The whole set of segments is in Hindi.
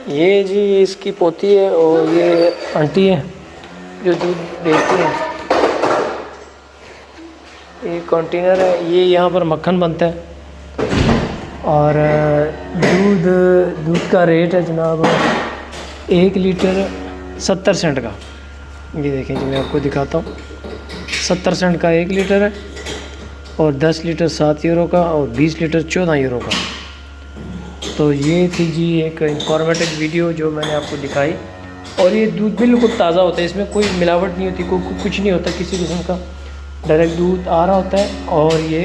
ये जी इसकी पोती है और ये आंटी है जो दूध बेचती है। ये कंटेनर है, ये यहाँ पर मक्खन बनता है। और दूध का रेट है जनाब 1 लीटर 70 सेंट का। ये देखें जी, मैं आपको दिखाता हूँ। 70 सेंट का 1 लीटर है और 10 लीटर 7 यूरो का और 20 लीटर 14 यूरो का। तो ये थी जी एक इंफॉर्मेटिव वीडियो जो मैंने आपको दिखाई। और ये दूध बिल्कुल ताज़ा होता है, इसमें कोई मिलावट नहीं होती, कुछ नहीं होता किसी किस्म का। डायरेक्ट दूध आ रहा होता है और ये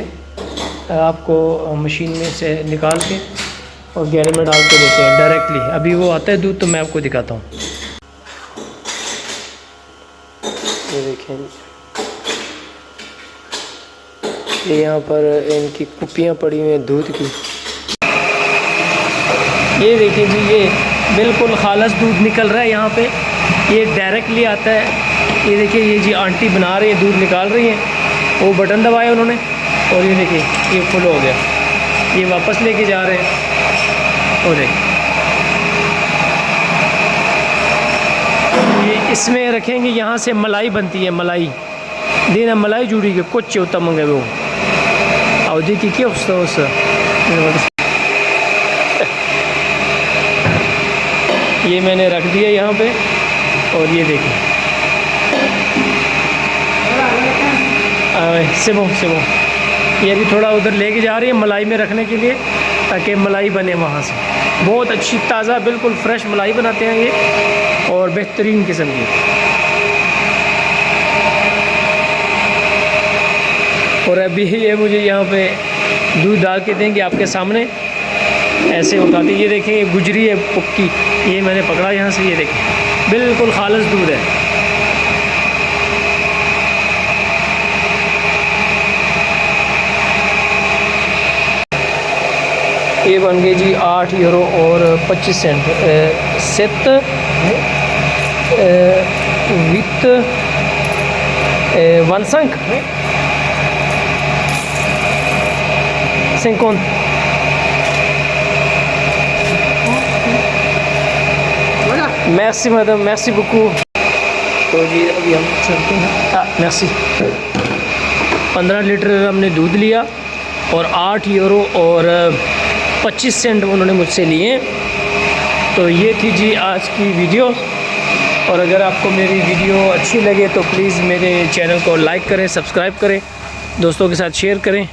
आपको मशीन में से निकाल के और गैलन में डाल के देते हैं डायरेक्टली। अभी वो आता है दूध, तो मैं आपको दिखाता हूँ। ये देखें, ये यहाँ पर इनकी कुप्पियाँ पड़ी हुई हैं दूध की। ये देखिए जी, ये बिल्कुल खालस दूध निकल रहा है यहाँ पे। ये डायरेक्टली आता है। ये देखिए, ये जी आंटी बना रही है, दूध निकाल रही हैं। वो बटन दबाया उन्होंने और ये देखिए ये फुल हो गया। ये वापस लेके जा रहे हैं। और देखिए ये इसमें रखेंगे, यहाँ से मलाई बनती है। मलाई देना, मलाई जुड़ी के कुछ होता मंगे वो और देखिए क्या उस ये मैंने रख दिया यहाँ पे। और ये देखिए सिबो ये भी थोड़ा उधर लेके जा रही है मलाई में रखने के लिए, ताकि मलाई बने वहाँ से। बहुत अच्छी ताज़ा बिल्कुल फ्रेश मलाई बनाते हैं ये, और बेहतरीन किस्म की। और अभी ये मुझे यहाँ पे दूध डाल के देंगे आपके सामने, ऐसे उठाते। ये देखें, ये गुजरी है पुक्की, ये मैंने पकड़ा यहाँ से। ये देखें बिल्कुल खालिस दूध है। ये बन गए जी 8 यूरो और 25 सेंट। 7 विथ 1 संक 50। मैक्सी मैडम, मैक्सी बुकू। तो जी अभी हम चलते हैं। मैक्सी 15 लीटर हमने दूध लिया और 8 यूरो और 25 सेंट उन्होंने मुझसे लिए। तो ये थी जी आज की वीडियो। और अगर आपको मेरी वीडियो अच्छी लगे तो प्लीज़ मेरे चैनल को लाइक करें, सब्सक्राइब करें, दोस्तों के साथ शेयर करें।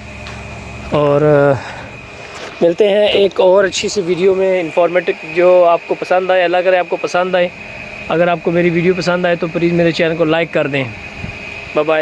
और मिलते हैं एक और अच्छी सी वीडियो में, इंफॉर्मेटिव, जो आपको पसंद आए। अल्लाह करे आपको पसंद आए। अगर आपको मेरी वीडियो पसंद आए तो प्लीज़ मेरे चैनल को लाइक कर दें। Bye bye.